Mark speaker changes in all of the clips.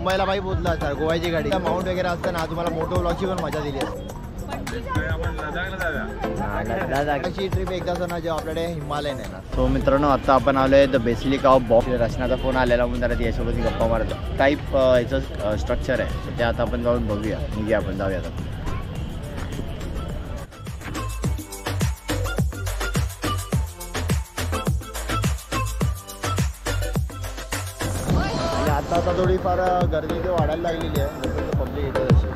Speaker 1: मुंबईला बाई पोहोचला असता गोव्याची गाडी माउंट वगैरे असताना तुम्हाला मोटो ब्लॉगची पण मजा दिली असते. लडाखची ट्रिप एकदा ना जेव्हा आपल्याकडे हिमालयन आहे ना. सो मित्रांनो आता आपण आलोय द बेसिलिका ऑफ बॉम्बे. रचनाचा फोन आलेला म्हणून जरा त्याच्यासोबत गप्पा मारतो. टाईप याचं स्ट्रक्चर आहे सो ते आता आपण जाऊन बघूया. निघूया आपण जाऊया आता. आता थोडीफार गर्दी इथे वाढायला लागलेली आहे. पब्लिक येते तशी.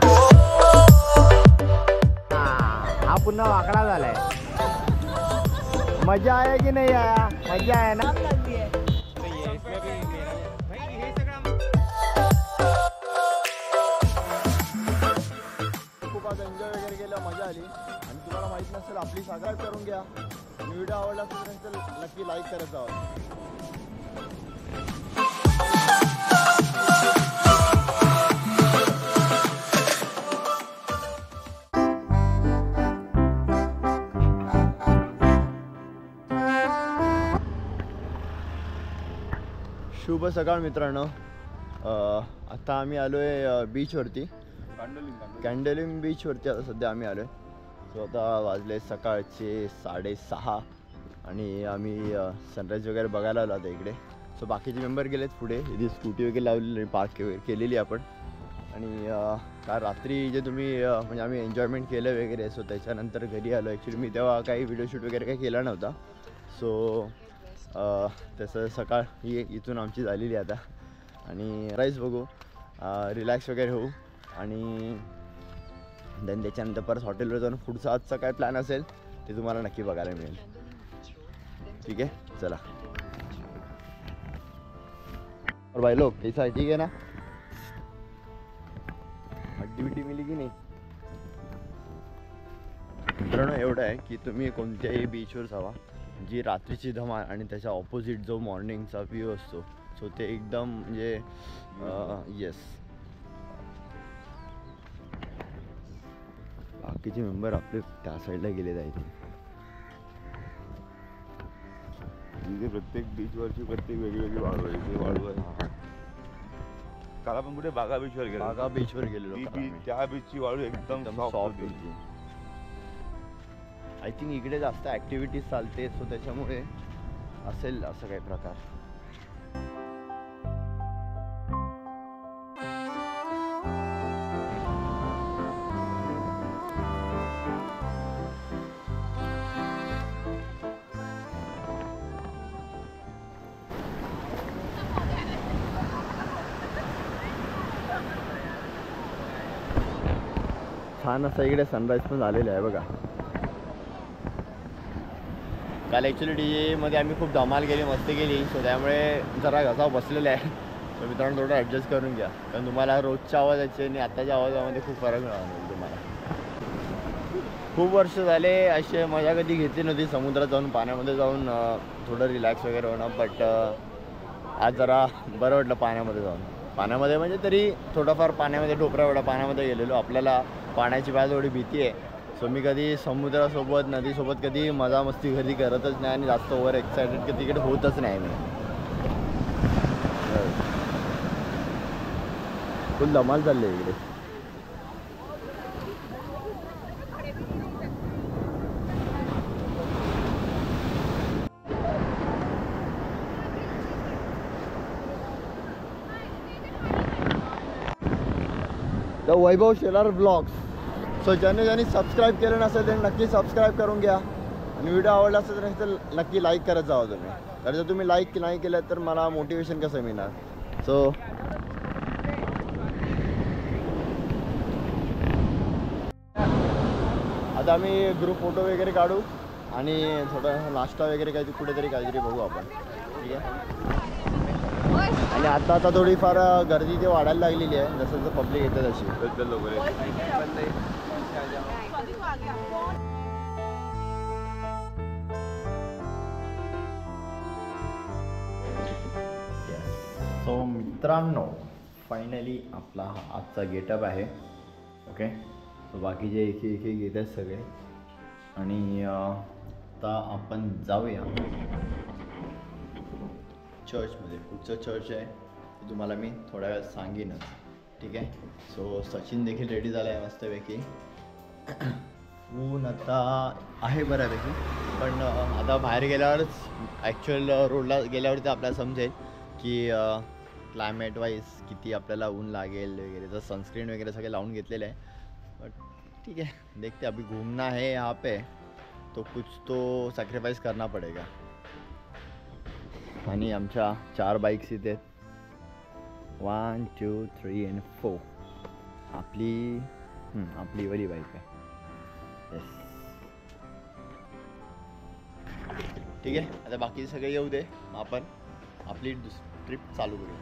Speaker 1: हा पुन्हा वाकडा झालाय. मजा आहे की नाही आया? मजा आहे ना. खूप आज एन्जॉय वगैरे केलं, मजा आली. आणि तुम्हाला माहित नसेल आपली सबस्क्राईब करून घ्या. आणि व्हिडिओ आवडला असेल तर नक्की लाईक करत जावा. शुभ सकाळ मित्रांनो. आता आम्ही आलो आहे बीचवरती, कॅन्डोलिम बीचवरती आता सध्या आम्ही आलो आहे. सो आता वाजले सकाळचे 6:30 आणि आम्ही सनराईज वगैरे बघायला आलो आता इकडे. सो बाकीचे मेंबर गेलेत पुढे. इथे स्कूटी वगैरे लावलेली, पार्क वगैरे केलेली आपण. आणि काल रात्री जे तुम्ही म्हणजे आम्ही एन्जॉयमेंट केलं वगैरे. सो त्याच्यानंतर घरी आलो. ॲक्च्युली मी तेव्हा काही व्हिडिओ शूट वगैरे काही केला नव्हता. सो तसं सकाळ ही इथून आमची झालेली आता. आणि राईस बघू, रिलॅक्स वगैरे होऊ आणि देन त्याच्यानंतर परत हॉटेलवर जाऊन पुढचा आजचा काय प्लॅन असेल ते तुम्हाला नक्की बघायला मिळेल. ठीक आहे चला. और भाई लोग कैसा है? ठीक है ना? ॲक्टिव्हिटी मिली की नाही? मित्रांनो एवढं आहे की तुम्ही कोणत्याही बीचवर जावा, जी रात्रीची धमाल आणि त्याच्या ऑपोजिट जो मॉर्निंगचा व्ह्यू असतो सो ते एकदम म्हणजे येस. बाकीचे मेंबर आपले त्या साईडला गेलेले आहेत.
Speaker 2: इथे प्रत्येक बीचवरची प्रत्येक वेगळी वाळू आहे. वाळू आहे. काल आपण कुठे बागा बीचवर गेलो.
Speaker 1: बागा बीचवर गेलेलो.
Speaker 2: त्या बीचची वाळू एकदम सॉफ्ट होती.
Speaker 1: आय थिंक इकडे जास्त ॲक्टिव्हिटीज चालते सो त्याच्यामुळे असेल असं काही प्रकार. छान असं इकडे सनराईज पण झालेलं आहे बघा. काल ॲक्च्युली डीजेमध्ये आम्ही खूप धमाल केली, मस्ती केली. सो त्यामुळे जरा घसा बसलेला आहे. तर मित्रांनो थोडं ॲडजस्ट करून घ्या, कारण तुम्हाला रोजच्या आवाजाचे आणि आत्ताच्या आवाजामध्ये खूप फरक मिळाला तुम्हाला. खूप वर्ष झाले असे मजा कधी घेतली नव्हती समुद्रात जाऊन, पाण्यामध्ये जाऊन थोडं रिलॅक्स वगैरे होणं. बट आज जरा बरं वाटलं पाण्यामध्ये जाऊन. पाण्यामध्ये म्हणजे तरी थोडंफार पाण्यामध्ये डोपरा एवढा पाण्यामध्ये गेलेलो. आपल्याला पाण्याची बाहेर थोडी भीती आहे. सो मी कधी समुद्रासोबत नदीसोबत कधी मजा मस्ती कधी करतच नाही आणि जास्त ओव्हर एक्सायटेड कधी तिकडे होतच नाही मी. फुल धमाल चालली आहे इकडे. The Vaibhav Shelar blogs. So ज्यांनी सबस्क्राईब केलं नसेल तर नक्की सबस्क्राईब करून घ्या. आणि व्हिडिओ आवडला असेल तर नक्की लाईक करत जावा तुम्ही. तर जर तुम्ही लाईक नाही केलं तर मला मोटिवेशन कसं मिळणार. सो आता आम्ही ग्रुप फोटो वगैरे काढू आणि थोडं नाश्ता वगैरे काहीतरी कुठेतरी काहीतरी बघू आपण. ठीक आहे. आणि आता थोडीफार गर्दी इथे वाढायला लागलेली आहे जसं जसं पब्लिक येते तशी. सो मित्रांनो फायनली आपला हा आजचा गेटअप आहे. ओके. सो बाकीचे एक येत आहेत सगळे. आणि आता आपण जाऊया चर्चमध्ये. कुठचं चर्च आहे ते तुम्हाला मी थोड्या वेळात सांगेनच. ठीक आहे. सो सचिन देखील रेडी झाला आहे मस्तपैकी. ऊन आता आहे बऱ्यापैकी, पण आता बाहेर गेल्यावरच ॲक्च्युअल रोडला गेल्यावरती आपल्याला समजेल की क्लायमेट वाईज किती आपल्याला ऊन लागेल वगैरे. तर सनस्क्रीन वगैरे सगळे लावून घेतलेले आहे. बट ठीक है, देखते अभी घूमना है यहाँ पे, तो कुछ तो सॅक्रिफाईस करना पडेगा. आणि आमच्या 4 बाईक्स इथे 1 2 3 and 4. आपली वाली बाईक आहे. येस, ठीक आहे. आता बाकी सगळे येऊ दे, आपण आपली ट्रिप चालू करूया.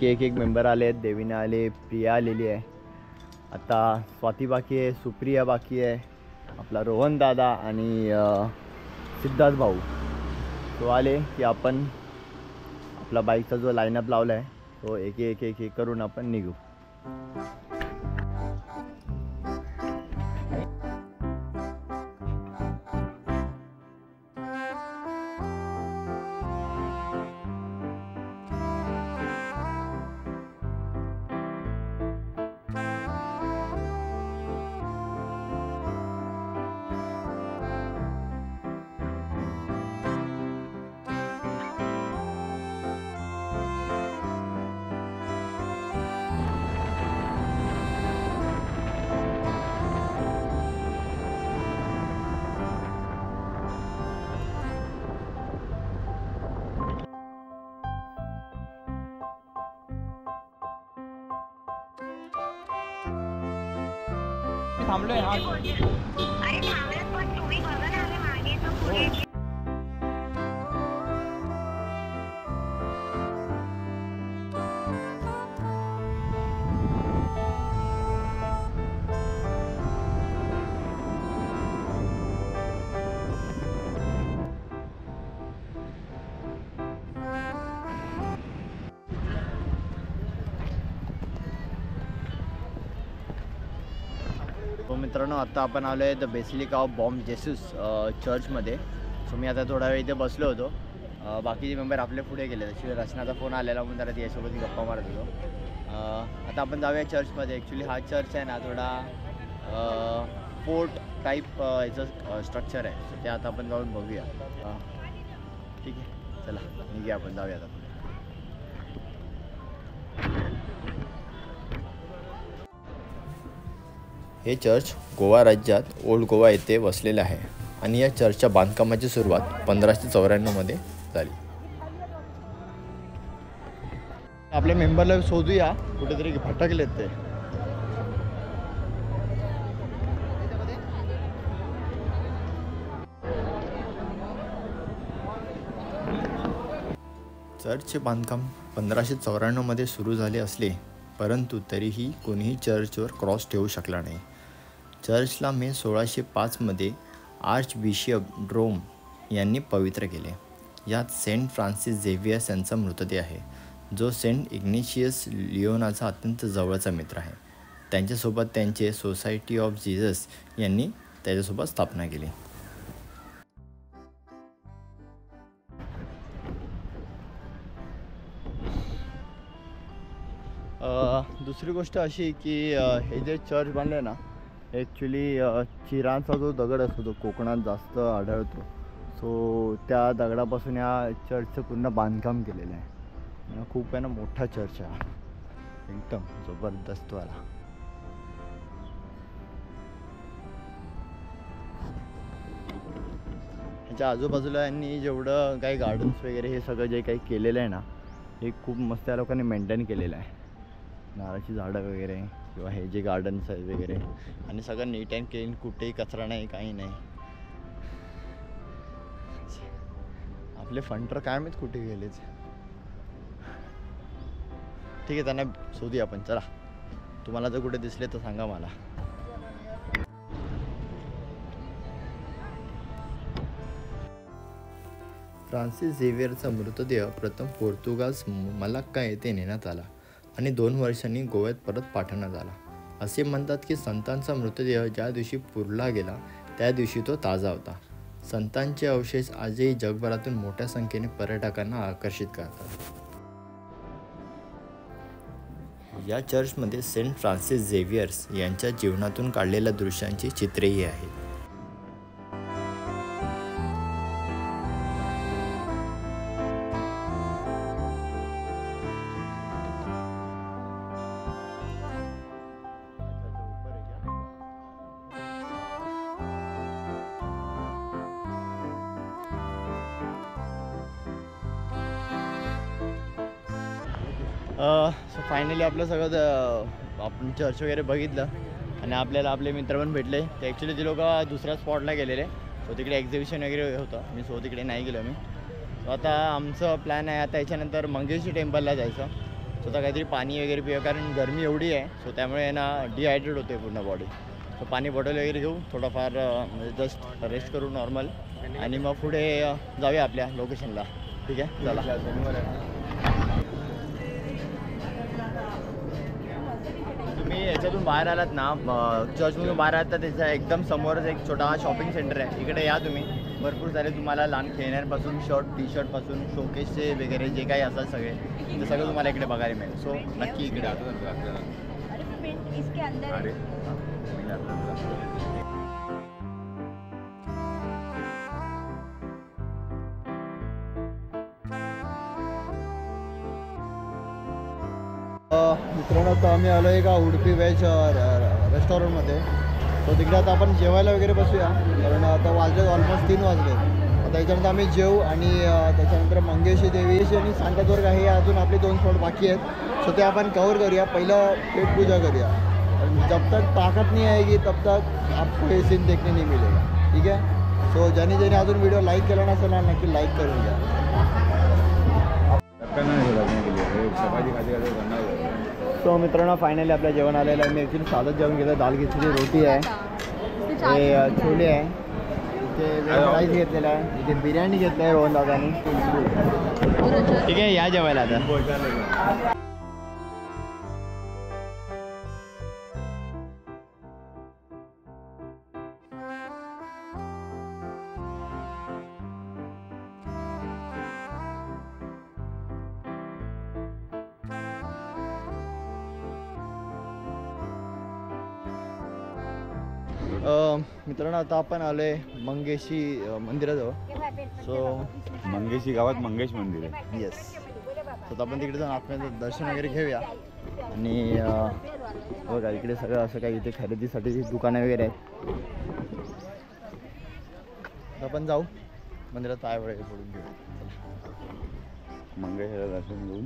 Speaker 1: एक मेंबर आले आहेत. देवीना आले, प्रिया आलेली आहे. आता स्वाती बाकी आहे, सुप्रिया बाकी आहे, आपला रोहन दादा आणि सिद्धार्थ भाऊ. तो आले की आपण आपला बाईकचा जो लाईनअप लावला आहे तो एक करून आपण निघू.
Speaker 3: थांबलोय हा.
Speaker 4: अरे थांबलं पण तुम्ही बघा ना, आम्ही मागे येतो पुढे.
Speaker 1: तो मित्रांनो, आता आपण आलो आहे the basilica of bomb Jesus चर्चमध्ये. सो मी आता थोडा वेळ इथे बसलो होतो. बाकीचे मेंबर आपले पुढे गेले. तशी रचनाचा फोन आलेला म्हणून जरा त्याच्यासोबत गप्पा मारत होतो. आता आपण जाऊया चर्चमध्ये. ॲक्च्युली हा चर्च आहे ना, थोडा फोर्ट टाईप याचं स्ट्रक्चर आहे. सो ते आता आपण जाऊन बघूया. ठीक आहे, चला निघूया, आपण जाऊया आता. हे चर्च गोवा राज्यात ओल्ड गोवा येथे वसलेले आहे आणि या चर्चच्या बांधकामाची सुरुवात 1594 झाली. आपल्या मेंबरला शोधूया, कुठेतरी भटकलेत ते. चर्चचे बांधकाम 1594 सुरू झाले असले, परंतु तरीही कोणीही चर्चवर क्रॉस ठेवू शकला नाही. चर्चला मे 1605 आर्च बिशप ड्रोम यांनी पवित्र केले. यात सेंट फ्रान्सिस झेवियर्स यांचा मृतदेह आहे, जो सेंट इग्नेशियस लिओनाचा अत्यंत जवळचा मित्र आहे. त्यांच्यासोबत त्यांचे सोसायटी ऑफ जीसस यांनी त्याच्यासोबत स्थापना केली. दुसरी गोष्ट अशी की हे जे चर्च बांधलं ना, ॲक्च्युली चिरांचा जो दगड असतो तो कोकणात जास्त आढळतो. सो त्या दगडापासून या चर्चचं पूर्ण बांधकाम केलेलं आहे. खूप आहे ना, मोठा चर्च आहे, एकदम जबरदस्त वाला. ह्याच्या आजूबाजूला यांनी जेवढं काही गार्डन्स वगैरे हे सगळं जे काही केलेलं आहे ना, हे खूप मस्त या लोकांनी मेंटेन केलेलं आहे. नारळाची झाडं वगैरे किंवा हे जे गार्डन्स आहेत वगैरे, आणि सगळं नीट अँड क्लीन, कुठेही कचरा नाही, काही नाही. आपले फंटर काय माहीत कुठे गेलेच. ठीक आहे, त्यांना शोधूया आपण. चला, तुम्हाला जर कुठे दिसले तर सांगा मला. फ्रान्सिस झेवियरचा मृतदेह प्रथम पोर्तुगाल मलाक्का येथे नेण्यात आला आणि 2 वर्षांनी गोव्यात परत पाठवण्यात आला. असे म्हणतात की संतांचा मृतदेह ज्या दिवशी पुरला गेला त्या दिवशी तो ताजा होता. संतांचे अवशेष आजही जगभरातून मोठ्या संख्येने पर्यटकांना आकर्षित करतात.
Speaker 3: या चर्चमध्ये सेंट फ्रान्सिस झेवियर्स यांच्या जीवनातून काढलेल्या दृश्यांची चित्रेही आहेत.
Speaker 1: सो फायनली आपलं सगळं आपण चर्च वगैरे बघितलं आणि आपल्याला आपले मित्र पण भेटले. ते ॲक्च्युली ते लोक दुसऱ्या स्पॉटला गेलेले. सो तिकडे एक्झिबिशन वगैरे होतं. मी तिकडे नाही गेलो मी. सो आता आमचं प्लॅन आहे आता याच्यानंतर मंगेशी टेम्पलला जायचं. सो आता काहीतरी पाणी वगैरे पिऊया कारण गरमी एवढी आहे. सो त्यामुळे ना डिहायड्रेट होते पूर्ण बॉडी. सो पाणी बॉटल वगैरे घेऊ थोडंफार म्हणजे जस्ट रेस्ट करू नॉर्मल आणि मग पुढे जाऊया आपल्या लोकेशनला. ठीक आहे चला. तुम्ही याच्यातून बाहेर आलात ना चर्चमधून बाहेर आलात तर त्याच्या एकदम समोरच एक छोटा शॉपिंग सेंटर आहे. इकडे या तुम्ही. भरपूर सारे तुम्हाला लहान खेळण्यांपासून टी शर्टपासून शोकेसचे वगैरे जे काही असतात सगळे ते सगळं तुम्हाला इकडे बघायला मिळेल. सो नक्की इकडे मित्रांनो आता आम्ही आलो आहे का उडपी व्हेज रेस्टॉरंटमध्ये. तो तिकडे आता आपण जेवायला वगैरे बसूया कारण आता वाजले ऑलमोस्ट 3 वाजले. आता याच्यानंतर आम्ही जेवू आणि त्याच्यानंतर मंगेशी देवी आणि सांतादुर्ग हे अजून आपले 2 स्पॉट बाकी आहेत. सो ते आपण कवर करूया. पहिलं पेट पूजा करूया. जब तक ताकत नहीं आएगी तब तक आपको ये सीन देखने नहीं मिलेगा. ठीक आहे. सो ज्याने अजून व्हिडिओ लाईक केला नसेल ना नक्की लाईक करून घ्या. सो मित्रांनो फायनली आपलं जेवण आलेलं आहे. मी ॲक्च्युली साधंच जेवण घेतलं. दाल घेतलेली, रोटी आहे, हे छोले आहे, इथे वेज राईस घेतलेला आहे, इथे बिर्याणी घेतलं आहे रोहन दादानी. ठीक आहे या जेवायला आता. मित्रांनो आता आपण आलो आहे मंगेशी मंदिराजवळ. सो
Speaker 2: मंगेशी गावात मंगेश मंदिर आहे.
Speaker 1: येस. तर आपण तिकडे जाऊन आपल्याला दर्शन वगैरे घेऊया आणि बघा इकडे सगळं असं काही इथे खरेदीसाठी दुकानं वगैरे आहेत. आपण जाऊ मंदिरात पाय वगैरे पडून घेऊ.
Speaker 2: मंगेशाला दर्शन घेऊन.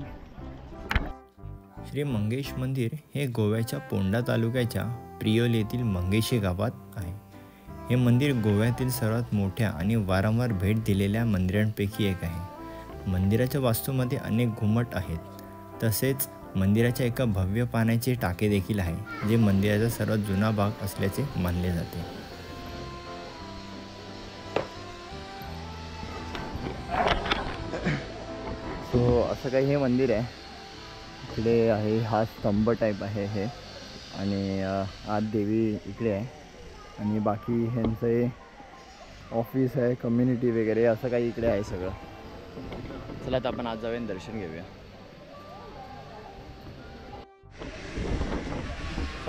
Speaker 3: श्री मंगेश मंदिर हे गोव्याच्या पोंडा तालुक्याच्या प्रियोल येथील मंगेशी गावात आहे. हे मंदिर गोव्यातील सर्वात मोठ्या आणि वारंवार भेट दिलेल्या मंदिरांपैकी एक आहे. मंदिराच्या वास्तूमध्ये अनेक घुमट आहेत. तसेच मंदिराच्या एका भव्य पाण्याचे टाके देखील आहे जे मंदिराचा सर्वात जुना भाग असल्याचे मानले जाते.
Speaker 1: सो असं काही हे मंदिर आहे. इकडे आहे हा स्तंभ टाईप आहे हे आणि आत देवी इकडे आहे आणि बाकी ह्यांचं हे ऑफिस आहे, कम्युनिटी वगैरे असं काही इकडे आहे सगळं. चला आता आपण आज जाऊया दर्शन घेऊया.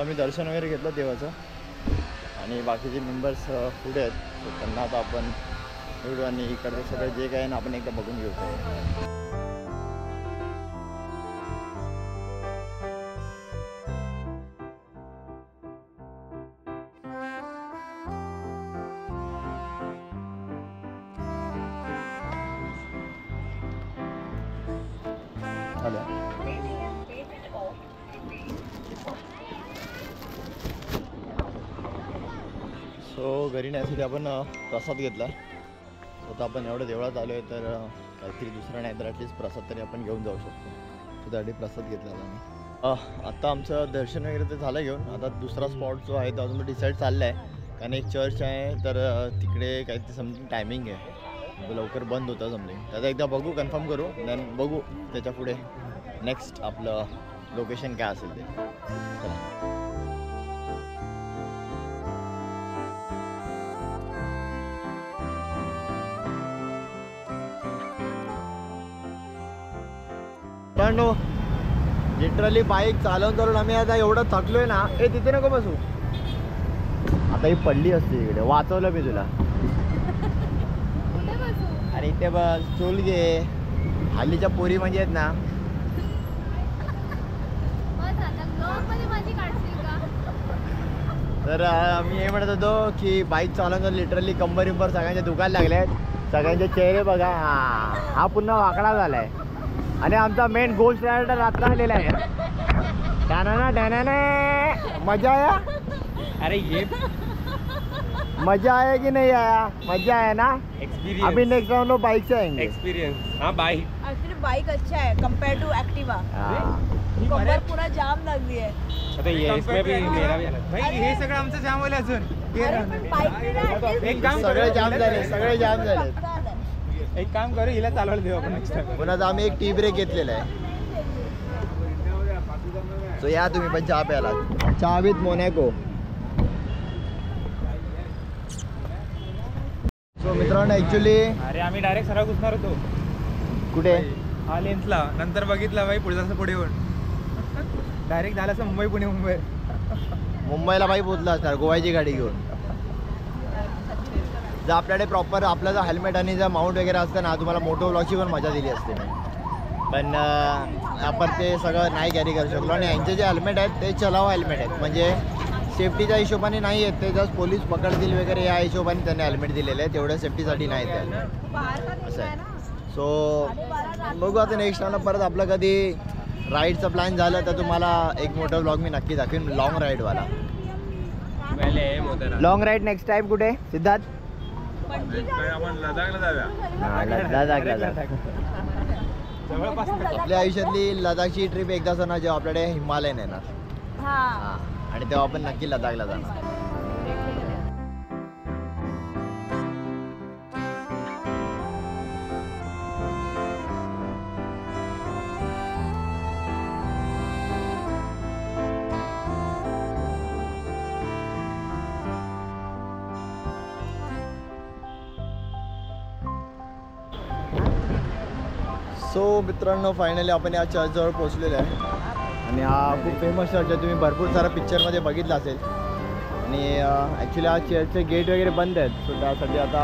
Speaker 1: आम्ही दर्शन वगैरे घेतलं देवाचं आणि बाकीचे मेंबर्स पुढे आहेत. तर त्यांना आता आपण भेटू आणि इकडचं सगळं जे काय आहे ना आपण एकदा बघून घेऊ. सो घरी नेण्यासाठी आपण प्रसाद घेतला. आता आपण एवढं देवळात आलो आहे तर काहीतरी दुसरं नाही तर ॲटलीस्ट प्रसाद तरी आपण घेऊन जाऊ शकतो. सो त्यासाठी प्रसाद घेतला आम्ही. आता आमचं दर्शन वगैरे ते झालं घेऊन. आता दुसरा स्पॉट जो आहे तो अजून डिसाईड चालला आहे कारण एक चर्च आहे तर तिकडे काहीतरी समथिंग टायमिंग आहे लवकर बंद होतं समथिंग. त्याचा एकदा बघू कन्फर्म करू देन बघू त्याच्या पुढे नेक्स्ट आपलं लोकेशन काय असेल ते. चला लिटरली बाईक चालवून आम्ही आता एवढं थकलोय ना. ए तिथे नको बसू. आता ही पडली असते इकडे. वाचवलं मी तुला. आणि इथे बस चूल घे. हल्लीच्या पोरी म्हणजे आहेत ना. तर मी हे म्हणत होतो की बाईक चालवून लिटरली कंबर इंबर सगळ्यांचे दुखायला लागले आहेत. सगळ्यांचे चेहरे बघा. हा पुन्हा वाकडा झालाय. आणि आमचा मेन गोस्ट रायडर आता आलेला आहे. मजा आया.
Speaker 3: अरे ये
Speaker 1: मजा आया कि नहीं आया? मजा आया ना.
Speaker 3: एक्सपीरियंस
Speaker 1: अभी नेक्स्ट राउंड में बाइक से आएंगे.
Speaker 3: एक्सपीरियंस. हाँ बाइक
Speaker 5: एक्चुअली बाइक अच्छा है कंपेयर टू एक्टिवा. कंबर पूरा जाम लगती है.
Speaker 3: आता ये इसमें भी मेरा भी भाई हे सगळं आमचं जाम होईल अजून.
Speaker 5: एक
Speaker 3: काम
Speaker 1: सगळे जाम झाले. सगळे जाम झाले.
Speaker 3: एक काम करू हिला चालवायला देऊ आपण नेक्स्ट टाइम.
Speaker 1: पुन्हा आम्ही एक टी ब्रेक घेतलेला आहे. सो या तुम्ही पण चहा प्यायला. चहा विथ मोनॅको. सो मित्रांनो ॲक्च्युली
Speaker 3: अरे आम्ही डायरेक्ट सरळ घुसणार होतो
Speaker 1: कुठे
Speaker 3: हा लेन्सला. नंतर बघितलं भाई पुढे जास्त पुढे येऊन डायरेक्ट झालं असं मुंबई पुणे मुंबई.
Speaker 1: मुंबईला बाई पोचला असणार गोव्याची गाडी घेऊन. जर आपल्याकडे प्रॉपर आपलं जर हेल्मेट आणि जर माउंट वगैरे असतं ना तुम्हाला मोटो व्लॉगची पण मजा दिली असते. पण आपण ते सगळं नाही कॅरी करू शकलो. आणि यांचे जे हेल्मेट आहेत ते चलावा हेल्मेट आहेत. म्हणजे सेफ्टीच्या हिशोबाने नाही आहेत ते. जस्ट पोलीस पकडतील वगैरे या हिशोबाने त्यांनी हेल्मेट दिलेले आहे. तेवढ्या सेफ्टीसाठी नाही ते असं आहे. सो बघू आता नेक्स्ट टाइमला परत आपलं कधी राईडचं प्लॅन झालं तर तुम्हाला एक मोठा व्लॉग मी नक्की दाखवेन लॉंग राईडवाला. लॉंग राईड नेक्स्ट टाइम कुठे सिद्धार्थ?
Speaker 2: आपण लडाखला जाऊया.
Speaker 1: लडाख. आपल्या आयुष्यातली लडाखची ट्रिप एकदाच ना जेव्हा आपल्याकडे हिमालयन येणार. हां आणि तेव्हा आपण नक्की लडाखला जाणार. सो मित्रांनो फायनली आपण या चर्चजवळ पोहोचलेलो आहे. आणि हा खूप फेमस चर्च आहे. तुम्ही भरपूर सारा पिक्चरमध्ये बघितला असेल. आणि ॲक्च्युली हा चर्चचे गेट वगैरे बंद आहेत. सो त्यासाठी आता